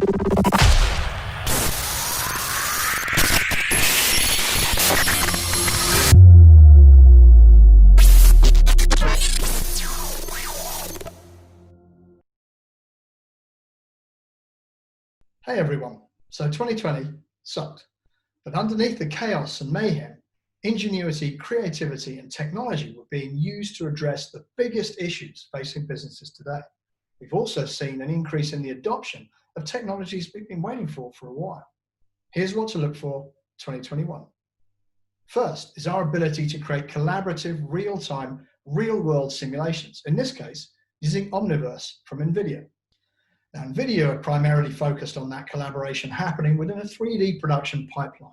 Hey everyone, so 2020 sucked, but underneath the chaos and mayhem, ingenuity, creativity and technology were being used to address the biggest issues facing businesses today. We've also seen an increase in the adoption of technologies we've been waiting for a while. Here's what to look for 2021. First is our ability to create collaborative, real-time, real-world simulations, in this case, using Omniverse from NVIDIA. Now, NVIDIA are primarily focused on that collaboration happening within a 3D production pipeline,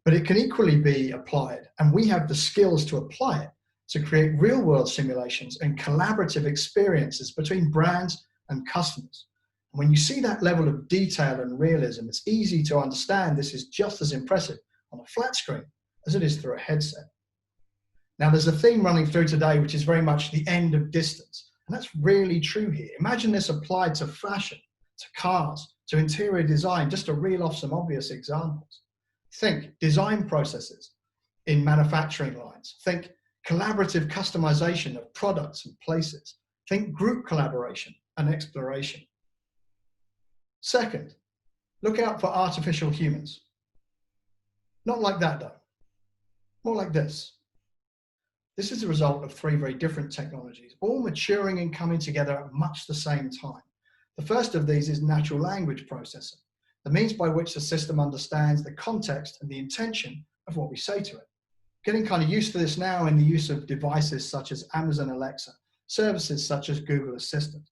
but it can equally be applied, and we have the skills to apply it to create real-world simulations and collaborative experiences between brands and customers. And when you see that level of detail and realism, it's easy to understand this is just as impressive on a flat screen as it is through a headset. Now, there's a theme running through today, which is very much the end of distance. And that's really true here. Imagine this applied to fashion, to cars, to interior design, just to reel off some obvious examples. Think design processes in manufacturing lines. Think collaborative customization of products and places. Think group collaboration and exploration. Second, look out for artificial humans. Not like that though, more like this. This is a result of three very different technologies, all maturing and coming together at much the same time. The first of these is natural language processing, the means by which the system understands the context and the intention of what we say to it. Getting kind of used to this now in the use of devices such as Amazon Alexa, services such as Google Assistant.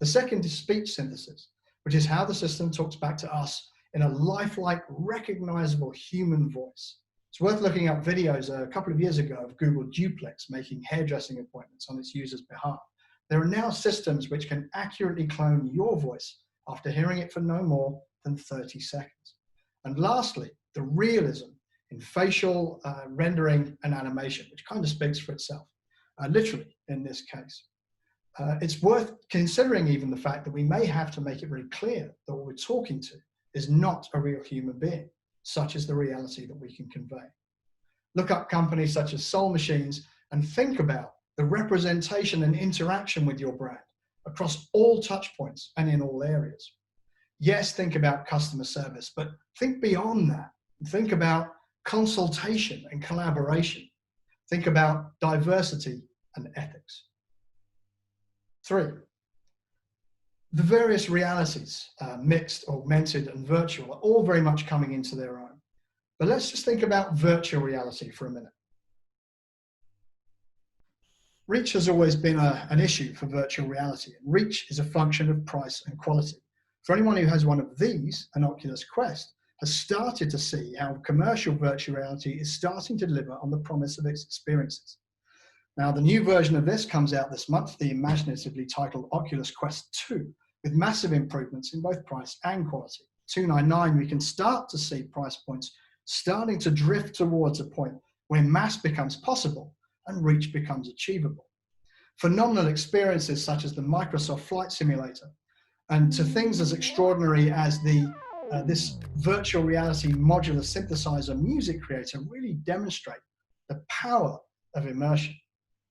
The second is speech synthesis, which is how the system talks back to us in a lifelike, recognizable human voice. It's worth looking up videos a couple of years ago of Google Duplex making hairdressing appointments on its users' behalf. There are now systems which can accurately clone your voice after hearing it for no more than 30 seconds. And lastly, the realism in facial rendering and animation, which kind of speaks for itself, literally in this case. It's worth considering even the fact that we may have to make it very clear that what we're talking to is not a real human being, such as the reality that we can convey. Look up companies such as Soul Machines and think about the representation and interaction with your brand across all touch points and in all areas. Yes, think about customer service, but think beyond that. Think about consultation and collaboration. Think about diversity and ethics. 3, the various realities, mixed, augmented, and virtual, are all very much coming into their own. But let's just think about virtual reality for a minute. Reach has always been an issue for virtual reality, and reach is a function of price and quality. For anyone who has one of these, an Oculus Quest, has started to see how commercial virtual reality is starting to deliver on the promise of its experiences. Now, the new version of this comes out this month, the imaginatively titled Oculus Quest 2, with massive improvements in both price and quality. $299, we can start to see price points starting to drift towards a point where mass becomes possible and reach becomes achievable. Phenomenal experiences such as the Microsoft Flight Simulator, and to things as extraordinary as this virtual reality modular synthesizer music creator really demonstrate the power of immersion.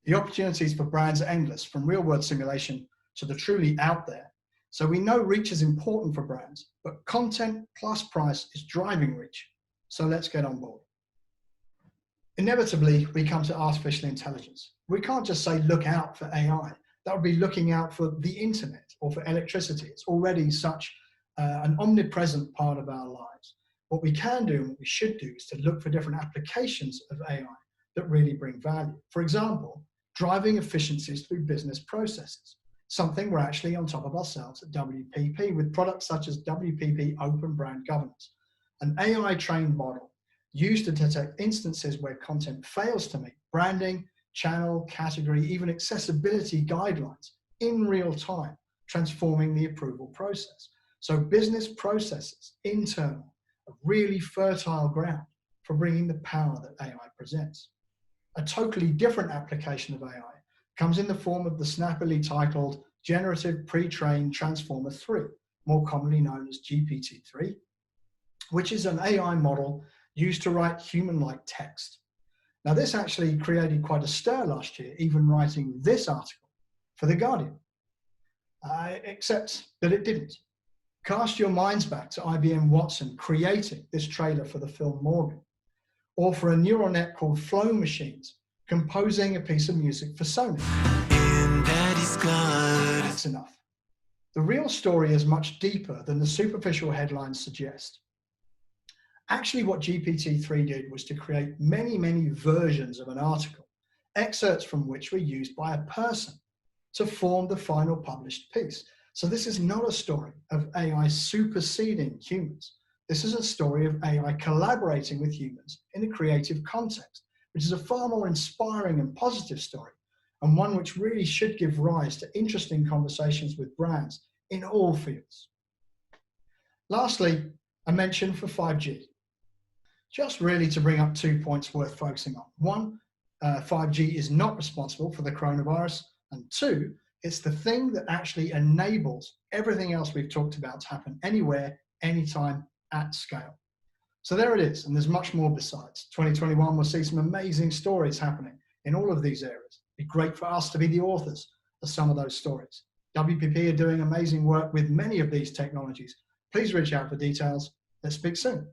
The opportunities for brands are endless, from real-world simulation to the truly out there. So we know reach is important for brands, but content plus price is driving reach. So let's get on board. Inevitably, we come to artificial intelligence. We can't just say, look out for AI. That would be looking out for the internet or for electricity. It's already such an omnipresent part of our lives. What we can do and what we should do is to look for different applications of AI that really bring value. For example, driving efficiencies through business processes, something we're actually on top of ourselves at WPP with products such as WPP Open Brand Governance, an AI-trained model used to detect instances where content fails to meet branding, channel, category, even accessibility guidelines in real time, transforming the approval process. So business processes, internal, a really fertile ground for bringing the power that AI presents. A totally different application of AI comes in the form of the snappily titled Generative Pre-trained Transformer 3, more commonly known as GPT-3, which is an AI model used to write human-like text. Now, this actually created quite a stir last year, even writing this article for The Guardian, except that it didn't. Cast your minds back to IBM Watson creating this trailer for the film Morgan, or for a neural net called Flow Machines composing a piece of music for Sony. That's enough. The real story is much deeper than the superficial headlines suggest. Actually, what GPT-3 did was to create many, many versions of an article, excerpts from which were used by a person to form the final published piece. So this is not a story of AI superseding humans. This is a story of AI collaborating with humans in a creative context, which is a far more inspiring and positive story, and one which really should give rise to interesting conversations with brands in all fields. Lastly, a mention for 5G. Just really to bring up 2 points worth focusing on. One, 5G is not responsible for the coronavirus, and two, it's the thing that actually enables everything else we've talked about to happen anywhere, anytime, at scale. So there it is, and there's much more besides. 2021 will see some amazing stories happening in all of these areas. It'd be great for us to be the authors of some of those stories. WPP are doing amazing work with many of these technologies. Please reach out for details. Let's speak soon.